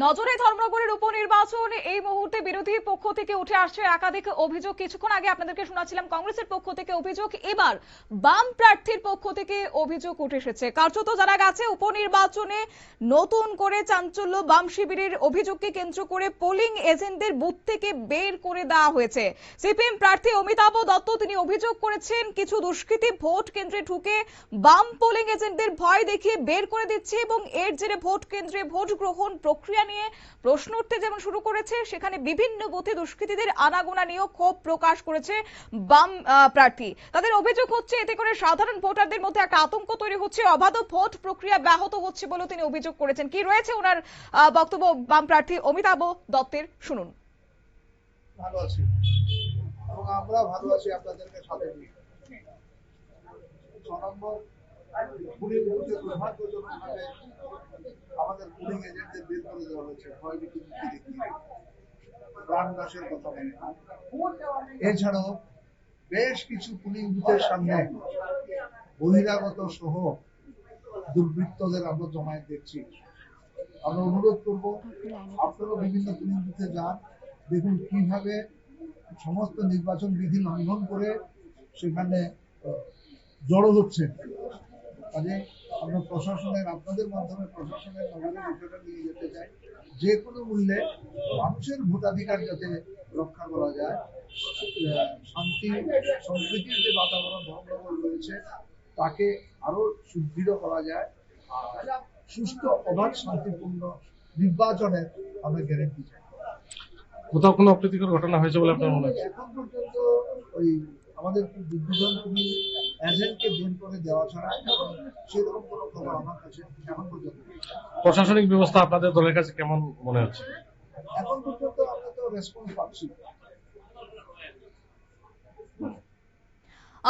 নজরে ধর্মনগরের উপনির্বাচন এই মুহূর্তে বিরোধী পক্ষ থেকে উঠে আসছে একাধিক অভিযোগ। কিছুক্ষণ আগে আপনাদেরকে শোনাচ্ছিলাম কংগ্রেসের পক্ষ থেকে অভিযোগ, এবার বাম প্রার্থীর পক্ষ থেকে অভিযোগ উঠে এসেছে। কার্যত জানা গেছে উপনির্বাচনে নতুন করে চাঞ্চল্য, বাম শিবিরের অভিযোগকে কেন্দ্র করে পোলিং এজেন্টদের বুথ থেকে বের করে দেওয়া হয়েছে। সিপিএম প্রার্থী অমিতাভ দত্ত তিনি অভিযোগ করেছেন কিছু দুষ্কৃতী ভোট কেন্দ্রে ঢুকে বাম পোলিং এজেন্টদের ভয় দেখিয়ে বের করে দিচ্ছে এবং এর জেরে ভোট কেন্দ্রে ভোট গ্রহণ প্রক্রিয়া নিয়ে প্রশ্ন উঠতে যেমন শুরু করেছে, সেখানে বিভিন্ন বুথে দুষ্কৃতীদের আনাগোনা নিয়েও ক্ষোভ প্রকাশ করেছে বাম প্রার্থী। তাদের অভিযোগ হচ্ছে এতে করে সাধারণ ভোটারদের মধ্যে একটা আতঙ্ক তৈরি হচ্ছে, অবাধ ভোট প্রক্রিয়া ব্যাহত হচ্ছে বলে তিনি অভিযোগ করেছেন। কি রয়েছে ওনার বক্তব্য বাম প্রার্থী অমিতাভ দত্তের, শুনুন। ভালো আছি এবং আমরা ভালো আছি আপনাদেরকে সাথে নিয়ে। 6 নম্বর পুলিং বুথে দুর্ভাগ্যজনকভাবে আমাদের পুলিং এজেন্টদের বের করে দেওয়া হয়েছে ভয়ভীতি দেখিয়ে, প্রাণ নাশের কথা বলে। এছাড়াও বেশ কিছু পুলিং বুথের সামনে বহিরাগত সহ দুর্বৃত্তদের আমরা জমায়েত দেখছি। আমরা অনুরোধ করব আপনারাও বিভিন্ন পুলিং বুথে যান, দেখুন কিভাবে সমস্ত নির্বাচন বিধি লঙ্ঘন করে সেখানে জড়ো হচ্ছে। কাজে আমরা প্রশাসনের, আপনাদের মাধ্যমে প্রশাসনের নজরে বিষয়টা নিয়ে যেতে চাই। যে কোনো মূল্যে মানুষের ভোটাধিকার যাতে রক্ষা করা যায়, শান্তি সম্প্রীতির যে বাতাবরণ ধর্মনগর রয়েছে তাকে আরো সুদৃঢ় করা যায়, সুষ্ঠু অবাধ শান্তিপূর্ণ নির্বাচনের আমরা গ্যারেন্টি চাই। কোথাও কোনো অপ্রীতিকর ঘটনা হয়েছে বলে আপনার মনে হচ্ছে? এখন পর্যন্ত ওই আমাদের দুজন তুমি এজেন্টকে বের করে দেওয়া ছাড়া সেরকম কোনো খবর আমার কাছে এখন পর্যন্ত। প্রশাসনিক ব্যবস্থা আপনাদের দলের কাছে কেমন মনে হচ্ছে? এখন পর্যন্ত আমরা তো রেসপন্স পাচ্ছি।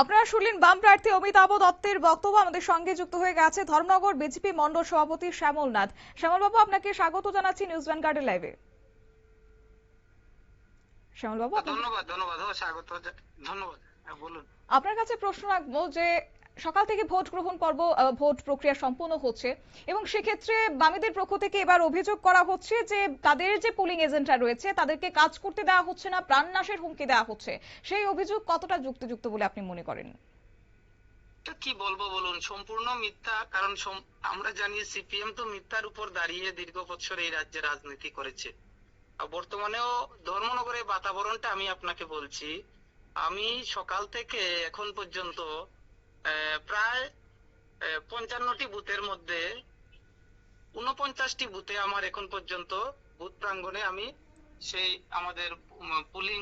আপনারা শুনলেন বাম প্রার্থী অমিতাভ দত্তের বক্তব্য। আমাদের সঙ্গে যুক্ত হয়ে গেছে ধর্মনগর বিজেপি মন্ডল সভাপতি শ্যামল নাথ। শ্যামল বাবু, আপনাকে স্বাগত জানাচ্ছি নিউজ ভ্যানগার্ডের লাইভে। শ্যামল বাবু, ধন্যবাদ। স্বাগত, ধন্যবাদ। বলুন। আপনার কাছে প্রশ্ন রাখবো যে সকাল থেকে ভোট গ্রহণ পর্ব, ভোট প্রক্রিয়া সম্পূর্ণ হচ্ছে এবং সেক্ষেত্রে বামেদের পক্ষ থেকে এবার অভিযোগ করা হচ্ছে যে তাদের যে পোলিং এজেন্টরা রয়েছে তাদেরকে কাজ করতে দেওয়া হচ্ছে না, প্রাণনাশের হুমকি দেওয়া হচ্ছে। সেই অভিযোগ কতটা যুক্তিযুক্ত বলে আপনি মনে করেন? কি বলবো বলুন, সম্পূর্ণ মিথ্যা। কারণ আমরা জানি সিপিএম তো মিথ্যার উপর দাঁড়িয়ে দীর্ঘ বছর এই রাজ্যে রাজনীতি করেছে। বর্তমানেও ধর্মনগরের বাতাবরণটা আমি আপনাকে বলছি, আমি সকাল থেকে এখন পর্যন্ত প্রায় 55টি বুথের মধ্যে 49টি বুথে আমার এখন পর্যন্ত বুথ প্রাঙ্গণে আমি সেই আমাদের পুলিং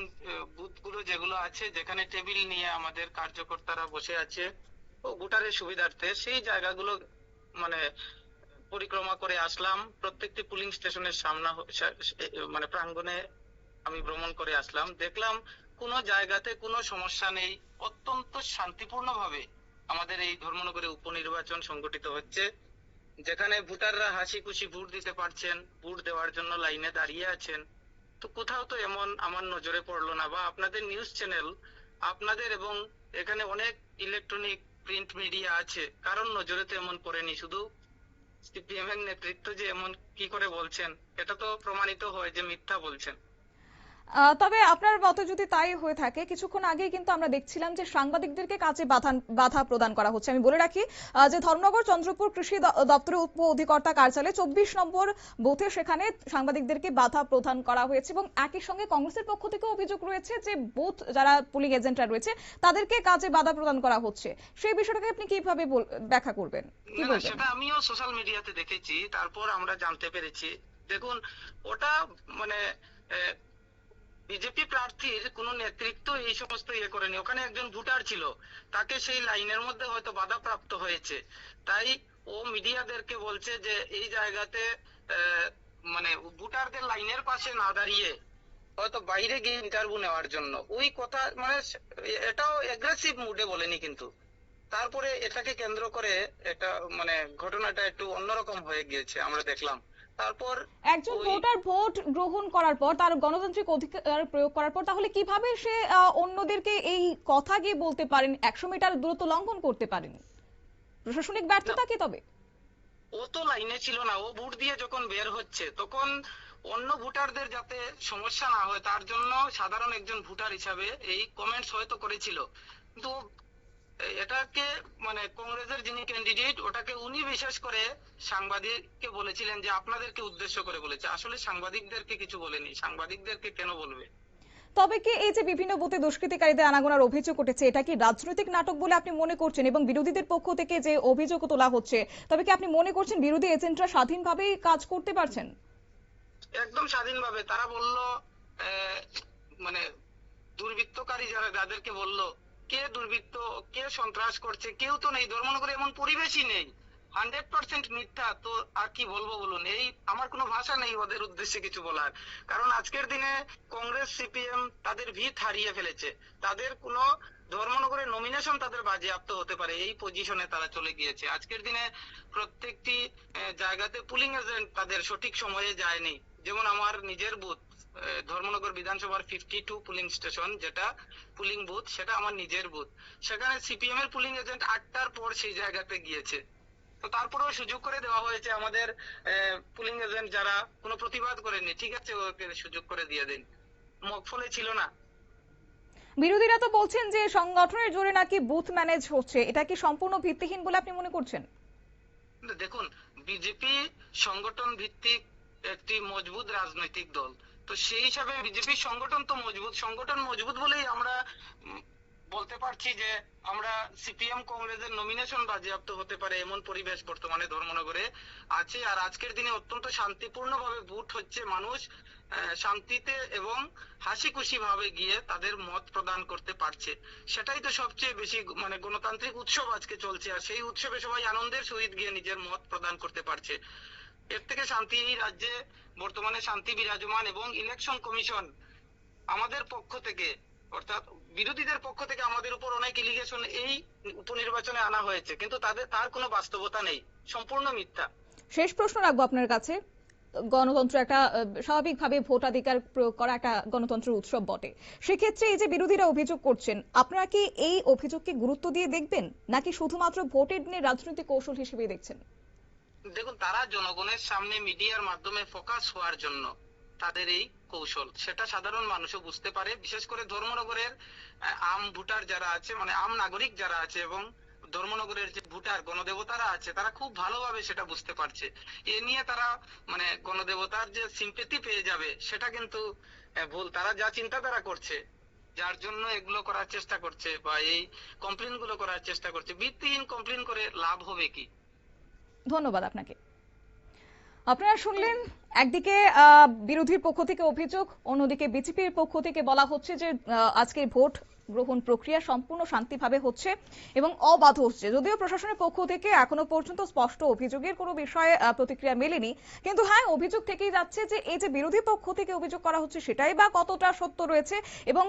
বুথগুলো যেগুলো আছে, যেখানে টেবিল নিয়ে আমাদের কার্যকর্তারা বসে আছে ও ভোটারের সুবিধার্থে, সেই জায়গাগুলো মানে পরিক্রমা করে আসলাম। প্রত্যেকটি পুলিং স্টেশনের সামনে মানে প্রাঙ্গণে আমি ভ্রমণ করে আসলাম, দেখলাম কোনো জায়গাতে কোনো সমস্যা নেই। অত্যন্ত শান্তিপূর্ণভাবে আমাদের এই ধর্মনগরে উপনির্বাচন সংগঠিত হচ্ছে, যেখানে ভোটাররা হাসি খুশি ভোট দিতে পারছেন, ভোট দেওয়ার জন্য লাইনে দাঁড়িয়ে আছেন। তো কোথাও তো এমন আমার নজরে পড়লো না, বা আপনাদের নিউজ চ্যানেল, আপনাদের এবং এখানে অনেক ইলেকট্রনিক প্রিন্ট মিডিয়া আছে, কারণ নজরে তো এমন পড়েনি। শুধু সিপিএম এর নেতৃত্ব যে এমন কি করে বলছেন, এটা তো প্রমাণিত হয় যে মিথ্যা বলছেন। তবে আপনার মতে যদি তাই হয়ে থাকে, কিছুক্ষণ আগেই কিন্তু আমরা দেখছিলাম যে সাংবাদিকদেরকে কাজে বাধা প্রদান করা হচ্ছে। আমি বলে রাখি যে ধর্মনগর চন্দ্রপুর কৃষি দপ্তরের উপ অধিকর্তা কার্যালয়ে 24 নম্বর বুথে সেখানে সাংবাদিকদেরকে বাধা প্রদান করা হয়েছে এবং একই সঙ্গে কংগ্রেসের পক্ষ থেকে অভিযোগ রয়েছে যে বুথ যারা পুলিং এজেন্টরা রয়েছে তাদেরকে কাজে বাধা প্রদান করা হচ্ছে। সেই বিষয়টাকে আপনি কিভাবে ব্যাখ্যা করবেন? সেটা আমিও সোশ্যাল মিডিয়াতে দেখেছি, তারপর আমরা জানতে পেরেছি। দেখুন, ওটা মানে বিজেপি প্রার্থীর কোন নেতৃত্ব এই সমস্ত করেনি। ওখানে একজন ভোটার ছিল, তাকে সেই লাইনের মধ্যে হয়তো বাধাপ্রাপ্ত হয়েছে, তাই ও মিডিয়াদেরকে বলছে যে এই জায়গাতে মানে ভোটারদের লাইনের পাশে না দাঁড়িয়ে হয়তো বাইরে গিয়ে ইন্টারভিউ নেওয়ার জন্য ওই কথা, মানে এটাও এগ্রেসিভ মুডে বলেনি, কিন্তু তারপরে এটাকে কেন্দ্র করে এটা মানে ঘটনাটা একটু অন্যরকম হয়ে গিয়েছে আমরা দেখলাম। তারপর একজন ভোটার ভোট গ্রহণ করার পর, তার গণতান্ত্রিক অধিকার প্রয়োগ করার পর, তাহলে কিভাবে সে অন্যদেরকে এই কথা গিয়ে বলতে পারেন, 100 মিটার দূরত্ব লঙ্ঘন করতে পারেন? প্রশাসনিক ব্যর্থতা কি? তবে ও তো লাইনে ছিল না, ও ভোট দিয়ে যখন বের হচ্ছে তখন অন্য ভোটারদের যাতে সমস্যা না হয় তার জন্য সাধারণ একজন ভোটার হিসাবে এই কমেন্টস হয়তো করেছিল, কিন্তু এটাকে মানে কংগ্রেসের যিনি ক্যান্ডিডেট ওটাকে উনি বিশেষ করে সাংবাদিককে বলেছিলেন যে আপনাদেরকে উদ্দেশ্য করে বলেছে, আসলে সাংবাদিকদেরকে কিছু বলেনি। সাংবাদিকদেরকে কেন বলবে? তবে কি এই যে বিভিন্ন বুথে দুষ্কৃতিকারীদের আনাগোনার অভিযোগ উঠেছে, এটা কি রাজনৈতিক নাটক বলে আপনি মনে করছেন? এবং বিরোধীদের পক্ষ থেকে যে অভিযোগ তোলা হচ্ছে, তবে কি আপনি মনে করছেন বিরোধী এজেন্টরা স্বাধীনভাবেই কাজ করতে পারছেন? একদম স্বাধীনভাবে। তারা বলল মানে দুর্বৃত্তকারী যারা, যাদেরকে বলল কে দুর্বৃত্ত কে সন্ত্রাস করছে, কেউ তো নেই। ধর্মনগরে এমন পরিবেশই নেই। 100% মিথ্যা। তো আর কি বলবো বলুন? এই আমার কোনো ভাষা নেই ওদের উদ্দেশ্যে কিছু বলার। কারণ আজকের দিনে কংগ্রেস সিপিএম তাদের ভিত হারিয়ে ফেলেছে। তাদের কোনো ধর্মনগরে নমিনেশন তাদের বাজেয়াপ্ত হতে পারে, এই পজিশনে তারা চলে গিয়েছে। আজকের দিনে প্রত্যেকটি জায়গাতে পুলিং এজেন্ট তাদের সঠিক সময়ে যায়নি। যেমন আমার নিজের বুথ ধর্মনগর বিধানসভার 52 পুলিং স্টেশন, যেটা পুলিং বুথ, সেটা আমার নিজের বুথ। সেখানে সিপিএম এর পুলিং এজেন্ট 8টার পর সেই জায়গাতে গিয়েছে। তো তারপরেও সুযোগ করে দেওয়া হয়েছে আমাদের পুলিং এজেন্ট যারা কোনো প্রতিবাদ করেনি, ঠিক আছে ওকে সুযোগ করে দিয়ে দিন। মকফলে ছিল না। বিরোধীরা তো বলছেন যে সংগঠনের জোরে নাকি বুথ ম্যানেজ হচ্ছে, এটা কি সম্পূর্ণ ভিত্তিহীন বলে আপনি মনে করছেন? দেখুন, বিজেপি সংগঠন ভিত্তিক একটি মজবুত রাজনৈতিক দল। তো সেই হিসাবে বিজেপির সংগঠন তো মজবুত। সংগঠন মজবুত বলেই আমরা বলতে পারছি যে আমরা সিপিএম কংগ্রেসের নমিনেশন বাজেয়াপ্ত হতে পারে এমন পরিবেশ বর্তমানে ধর্মনগরে আছে। আর আজকের দিনে অত্যন্ত শান্তিপূর্ণভাবে ভোট হচ্ছে। মানুষ শান্তিতে এবং হাসি খুশি ভাবে গিয়ে তাদের মত প্রদান করতে পারছে। সেটাই তো সবচেয়ে বেশি মানে গণতান্ত্রিক উৎসব আজকে চলছে। আর সেই উৎসবে সবাই আনন্দের সহিত গিয়ে নিজের মত প্রদান করতে পারছে। এর থেকে শান্তি এই রাজ্যে বর্তমানে শান্তি বিরাজমান। এবং ইলেকশন কমিশন আমাদের পক্ষ থেকে, অর্থাৎ বিরোধীদের পক্ষ থেকে আমাদের উপর অনেক এলিগেশন এই উপনির্বাচনে আনা হয়েছে, কিন্তু তার কোনো বাস্তবতা নেই, সম্পূর্ণ মিথ্যা। শেষ প্রশ্ন রাখবো আপনার কাছে। গণতন্ত্র একটা স্বাভাবিকভাবে ভোটাধিকার প্রয়োগ করা একটা গণতন্ত্রের উৎসব বটে। সেক্ষেত্রে এই যে বিরোধীরা অভিযোগ করছেন, আপনারা কি এই অভিযোগকে গুরুত্ব দিয়ে দেখবেন, নাকি শুধুমাত্র ভোটের দিনে রাজনৈতিক কৌশল হিসেবে দেখছেন? দেখুন, তারা জনগণের সামনে মিডিয়ার মাধ্যমে ফোকাস হওয়ার জন্য তাদের এই কৌশল, সেটা সাধারণ মানুষও বুঝতে পারে। বিশেষ করে ধর্মনগরের আম ভোটার যারা আছে, মানে আম নাগরিক যারা আছে, এবং ধর্মনগরের যে ভোটার গণদেবতারা আছে, তারা খুব ভালোভাবে সেটা বুঝতে পারছে। এ নিয়ে তারা মানে গণদেবতার যে সিম্পেথি পেয়ে যাবে সেটা কিন্তু ভুল। তারা যা চিন্তাধারা করছে, যার জন্য এগুলো করার চেষ্টা করছে বা এই কমপ্লেন গুলো করার চেষ্টা করছে, ভিত্তিহীন কমপ্লেন করে লাভ হবে কি? ধন্যবাদ আপনাকে। আপনারা শুনলেন, একদিকে বিরোধীর পক্ষ থেকে অভিযোগ, অন্যদিকে বিজেপির পক্ষ থেকে বলা হচ্ছে যে আজকে ভোট গ্রহণ প্রক্রিয়া সম্পূর্ণ শান্তিভাবে হচ্ছে এবং অবাধ হচ্ছে। যদিও প্রশাসনের পক্ষ থেকে এখনো পর্যন্ত স্পষ্ট অভিযোগের কোনো বিষয়ে প্রতিক্রিয়া মেলেনি, কিন্তু হ্যাঁ, অভিযোগ থেকেই যাচ্ছে যে এই যে বিরোধী পক্ষ থেকে অভিযোগ করা হচ্ছে সেটাই বা কতটা সত্য রয়েছে এবং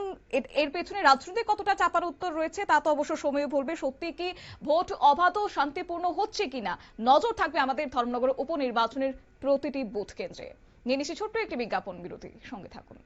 এর পেছনে রাজনৈতিক কতটা চাপার উত্তর রয়েছে তা তো অবশ্য সময় বলবে। সত্যি কি ভোট অবাধ ও শান্তিপূর্ণ হচ্ছে কিনা নজর থাকবে আমাদের ধর্মনগর উপনির্বাচনের প্রতিটি বুথ কেন্দ্রে। নিয়ে নিচ্ছি ছোট্ট একটি বিজ্ঞাপন বিরতি, সঙ্গে থাকুন।